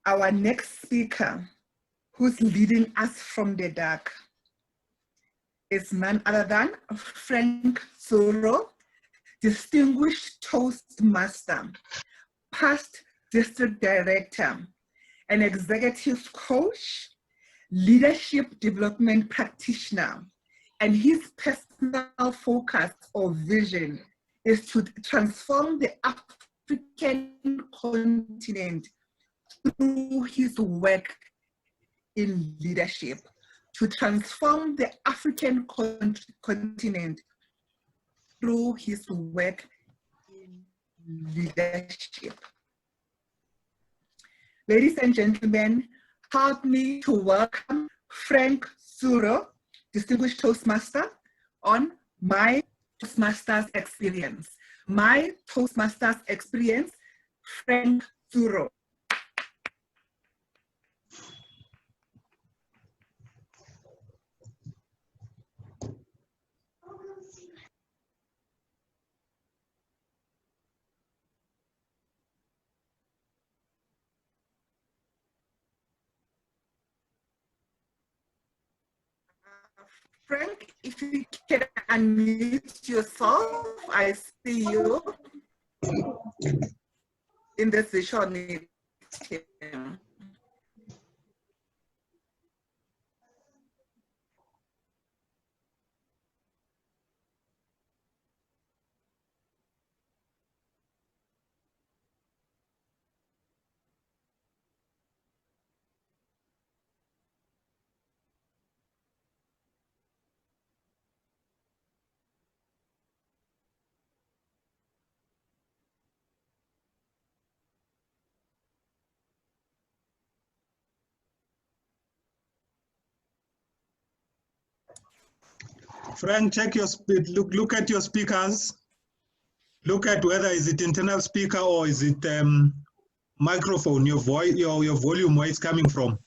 Our next speaker, who's leading us from the dark, is none other than Frank Tsuro, distinguished Toastmaster, past district director, an executive coach, leadership development practitioner, and his personal focus or vision is to transform the African continent through his work in leadership, to transform the African continent through his work in leadership. Ladies and gentlemen, help me to welcome Frank Tsuro, distinguished Toastmaster, on My Toastmasters Experience. My Toastmasters Experience, Frank Tsuro. Frank, if you can unmute yourself, I see you in the session. Frank, check your speed. Look at your speakers. Look at whether is it internal speaker or is it microphone. Your voice, your volume, where it's coming from.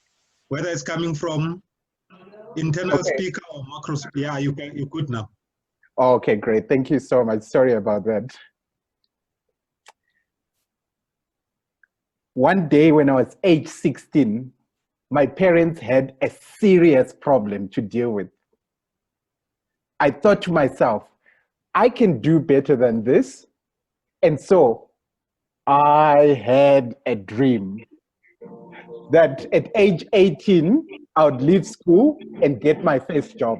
Whether it's coming from internal speaker or macro. Yeah, you're good now. Okay, great. Thank you so much. Sorry about that. One day when I was age 16, my parents had a serious problem to deal with. I thought to myself, I can do better than this. And so I had a dream that at age 18, I would leave school and get my first job.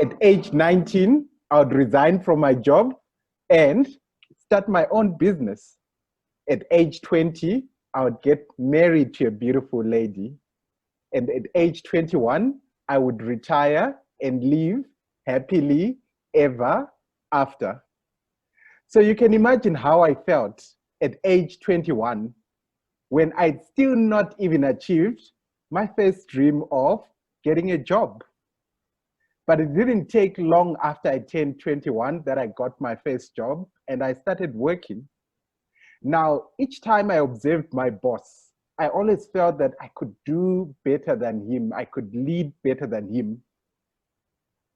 At age 19, I would resign from my job and start my own business. At age 20, I would get married to a beautiful lady. And at age 21, I would retire and live happily ever after. So you can imagine how I felt at age 21 when I'd still not even achieved my first dream of getting a job. But it didn't take long after I turned 21 that I got my first job and I started working. Now, each time I observed my boss, I always felt that I could do better than him. I could lead better than him.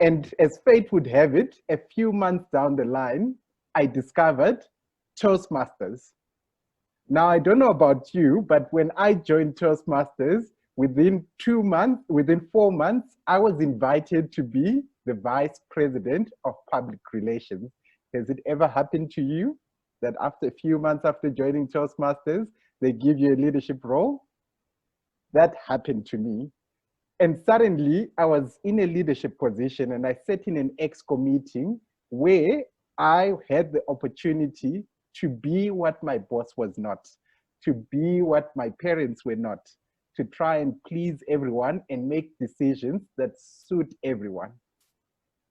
And as fate would have it, a few months down the line, I discovered Toastmasters. Now, I don't know about you, but when I joined Toastmasters, within 4 months, I was invited to be the Vice President of Public Relations. Has it ever happened to you that after a few months after joining Toastmasters, they give you a leadership role? That happened to me. And suddenly I was in a leadership position and I sat in an EXCO meeting where I had the opportunity to be what my boss was not, to be what my parents were not, to try and please everyone and make decisions that suit everyone.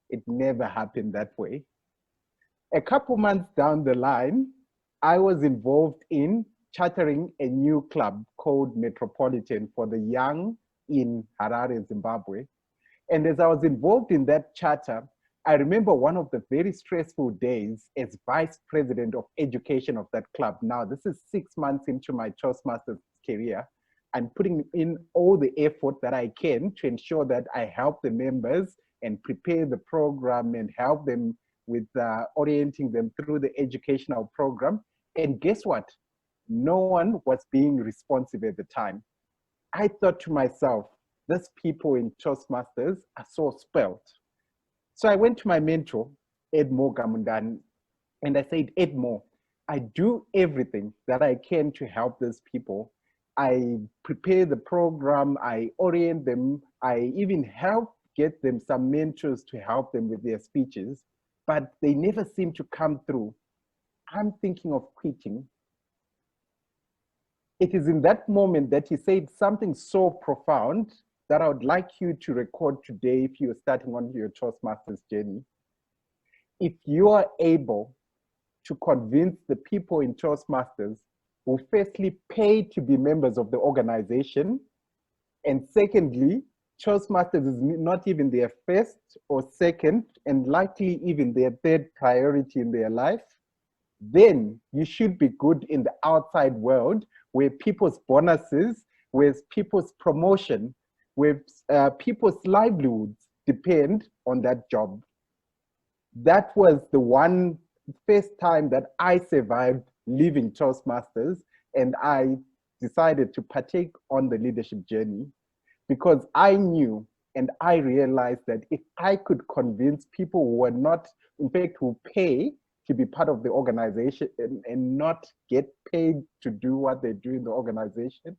It never happened that way. A couple months down the line, I was involved in chartering a new club called Metropolitan for the young in Harare, Zimbabwe. And as I was involved in that charter, I remember one of the very stressful days as vice president of education of that club. Now, this is 6 months into my Toastmasters career. I'm putting in all the effort that I can to ensure that I help the members and prepare the program and help them with orienting them through the educational program. And guess what? No one was being responsive at the time. I thought to myself, these people in Toastmasters are so spoiled. So I went to my mentor, Edmo Gamundan, and I said, Edmo, I do everything that I can to help these people. I prepare the program, I orient them, I even help get them some mentors to help them with their speeches, but they never seem to come through. I'm thinking of quitting. It is in that moment that he said something so profound that I would like you to record today if you're starting on your Toastmasters journey. If you are able to convince the people in Toastmasters who firstly pay to be members of the organization, and secondly, Toastmasters is not even their first or second, and likely even their third priority in their life, then you should be good in the outside world where people's bonuses, where people's promotion, where people's livelihoods depend on that job. That was the one first time that I survived leaving Toastmasters, and I decided to partake on the leadership journey because I knew and I realized that if I could convince people who were not, in fact, who pay to be part of the organization and not get paid to do what they do in the organization,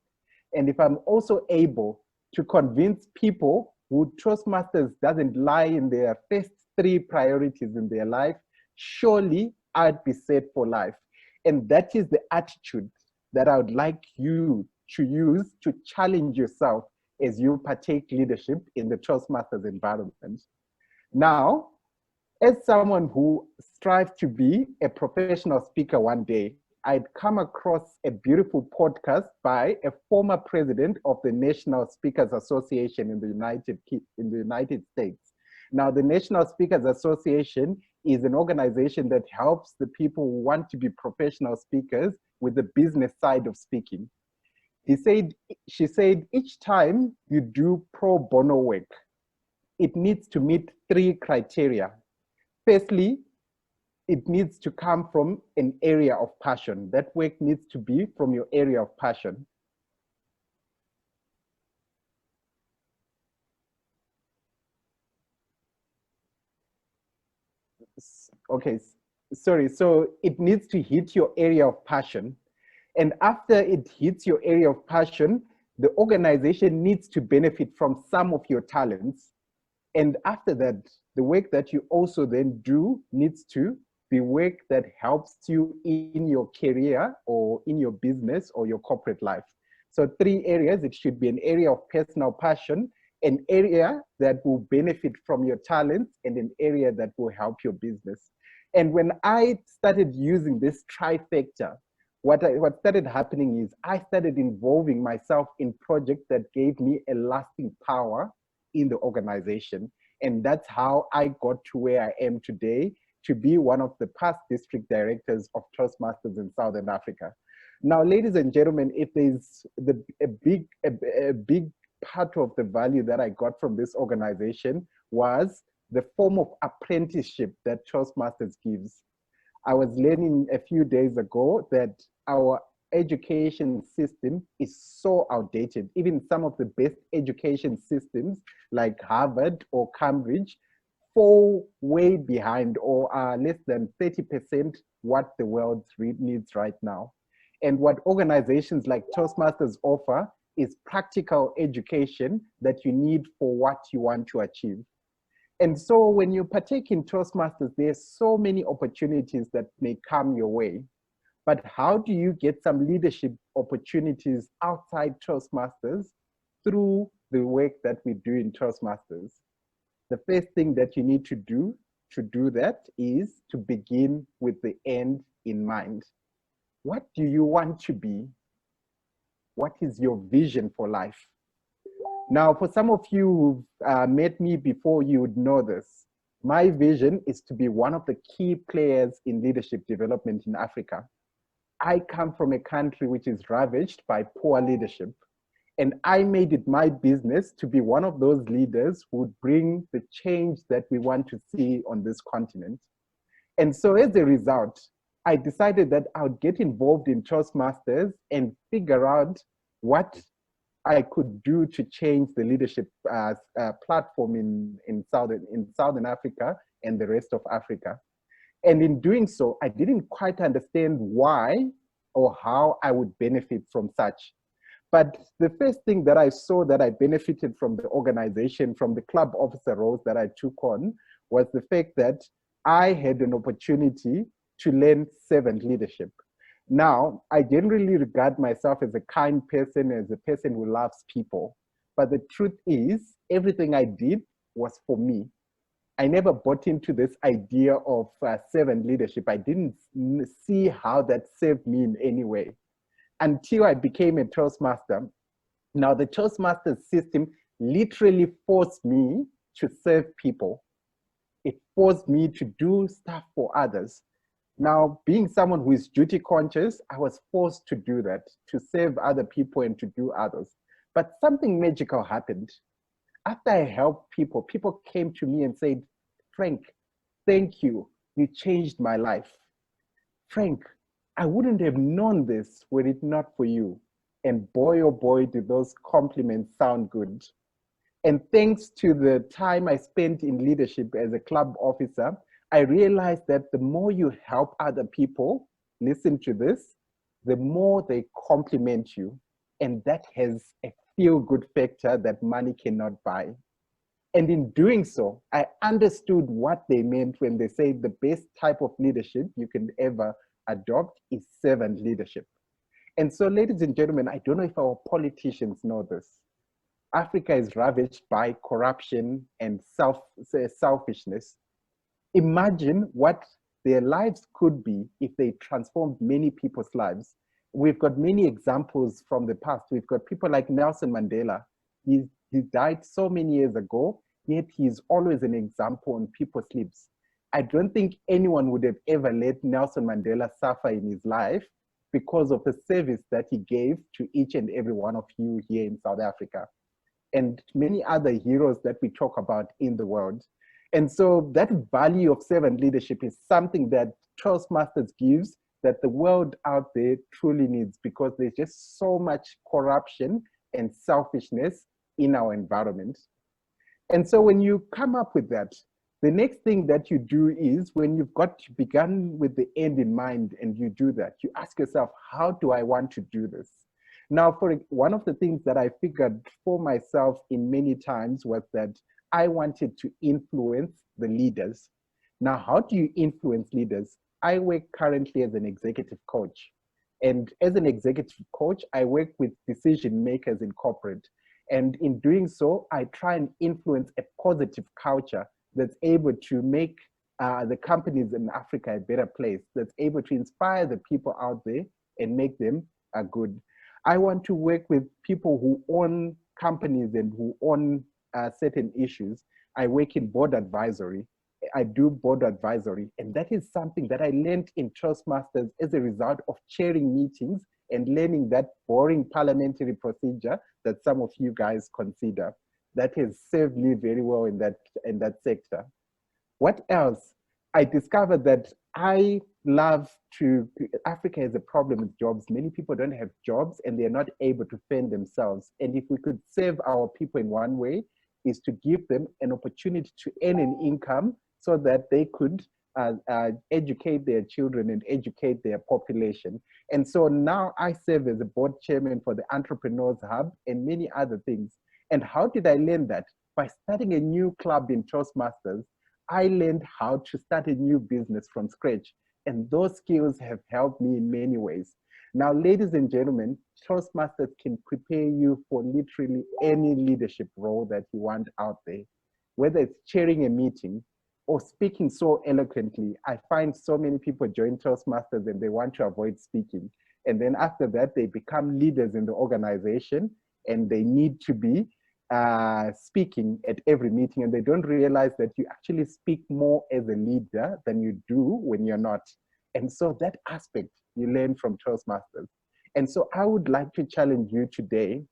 and if I'm also able to convince people who Toastmasters doesn't lie in their first 3 priorities in their life, surely I'd be set for life. And that is the attitude that I would like you to use to challenge yourself as you partake leadership in the Toastmasters environment. Now, as someone who strives to be a professional speaker one day, I'd come across a beautiful podcast by a former president of the National Speakers Association in the United States. Now, the National Speakers Association is an organization that helps the people who want to be professional speakers with the business side of speaking. She said, each time you do pro bono work, it needs to meet 3 criteria. Firstly, it needs to come from an area of passion. That work needs to be from your area of passion. Okay, sorry. So it needs to hit your area of passion. And after it hits your area of passion, the organization needs to benefit from some of your talents. And after that, the work that you also then do needs to be work that helps you in your career or in your business or your corporate life. So 3 areas: it should be an area of personal passion, an area that will benefit from your talents, and an area that will help your business. And when I started using this trifecta, what started happening is I started involving myself in projects that gave me a lasting power in the organization. And that's how I got to where I am today, to be one of the past district directors of Toastmasters in Southern Africa. Now, ladies and gentlemen, if there's a big part of the value that I got from this organization was the form of apprenticeship that Toastmasters gives. I was learning a few days ago that our education system is so outdated. Even some of the best education systems like Harvard or Cambridge fall way behind or are less than 30% what the world needs right now. And what organizations like Toastmasters offer is practical education that you need for what you want to achieve. And so when you partake in Toastmasters, there's so many opportunities that may come your way. But how do you get some leadership opportunities outside Toastmasters through the work that we do in Toastmasters? The first thing that you need to do that is to begin with the end in mind. What do you want to be? What is your vision for life? Now, for some of you who've met me before, you would know this. My vision is to be one of the key players in leadership development in Africa. I come from a country which is ravaged by poor leadership. And I made it my business to be one of those leaders who would bring the change that we want to see on this continent. And so as a result, I decided that I would get involved in Toastmasters and figure out what I could do to change the leadership platform in Southern Africa and the rest of Africa. And in doing so, I didn't quite understand why or how I would benefit from such. But the first thing that I saw that I benefited from the organization, from the club officer roles that I took on, was the fact that I had an opportunity to learn servant leadership. Now, I generally regard myself as a kind person, as a person who loves people. But the truth is, everything I did was for me. I never bought into this idea of servant leadership. I didn't see how that served me in any way until I became a Toastmaster. Now, the Toastmasters system literally forced me to serve people. It forced me to do stuff for others. Now, being someone who is duty conscious, I was forced to do that, to serve other people and to do others. But something magical happened. After I helped people, people came to me and said, Frank, thank you. You changed my life. Frank, I wouldn't have known this were it not for you. And boy, oh boy, did those compliments sound good. And thanks to the time I spent in leadership as a club officer, I realized that the more you help other people, listen to this, the more they compliment you. And that has a feel-good factor that money cannot buy. And in doing so, I understood what they meant when they say the best type of leadership you can ever adopt is servant leadership. And so, ladies and gentlemen, I don't know if our politicians know this. Africa is ravaged by corruption and selfishness. Imagine what their lives could be if they transformed many people's lives. We've got many examples from the past. We've got people like Nelson Mandela. He died so many years ago, yet he's always an example on people's lips. I don't think anyone would have ever let Nelson Mandela suffer in his life because of the service that he gave to each and every one of you here in South Africa, and many other heroes that we talk about in the world. And so that value of servant leadership is something that Toastmasters gives that the world out there truly needs, because there's just so much corruption and selfishness in our environment. And so when you come up with that, the next thing that you do is, when you've begun with the end in mind and you do that, you ask yourself, how do I want to do this? Now, for one of the things that I figured for myself in many times was that I wanted to influence the leaders. Now, how do you influence leaders? I work currently as an executive coach. And as an executive coach, I work with decision makers in corporate. And in doing so, I try and influence a positive culture that's able to make the companies in Africa a better place, that's able to inspire the people out there and make them good. I want to work with people who own companies and who own certain issues. I work in board advisory. I do board advisory. And that is something that I learned in Toastmasters as a result of chairing meetings and learning that boring parliamentary procedure that some of you guys consider. That has served me very well in that sector. What else? I discovered that Africa has a problem with jobs. Many people don't have jobs and they're not able to fend themselves. And if we could serve our people in one way, is to give them an opportunity to earn an income so that they could educate their children and educate their population. And so now I serve as a board chairman for the Entrepreneurs Hub and many other things. And how did I learn that? By starting a new club in Toastmasters, I learned how to start a new business from scratch. And those skills have helped me in many ways. Now, ladies and gentlemen, Toastmasters can prepare you for literally any leadership role that you want out there. Whether it's chairing a meeting or speaking so eloquently, I find so many people join Toastmasters and they want to avoid speaking. And then after that, they become leaders in the organization and they need to be speaking at every meeting, and they don't realize that you actually speak more as a leader than you do when you're not. And so that aspect you learn from Toastmasters. And so I would like to challenge you today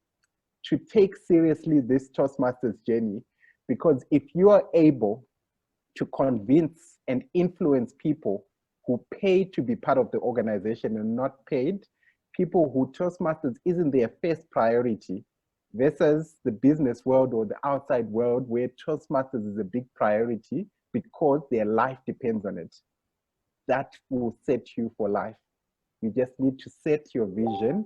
to take seriously this Toastmasters journey, because if you are able to convince and influence people who pay to be part of the organization and not paid, people who Toastmasters isn't their first priority, versus the business world or the outside world where Toastmasters is a big priority because their life depends on it. That will set you for life. You just need to set your vision,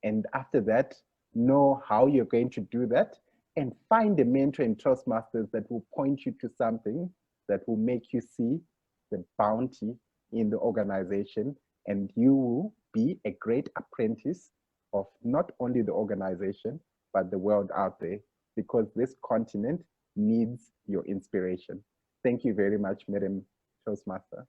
and after that, know how you're going to do that, and find a mentor in Toastmasters that will point you to something that will make you see the bounty in the organization, and you will be a great apprentice of not only the organization, but the world out there, because this continent needs your inspiration. Thank you very much, Madam Toastmaster.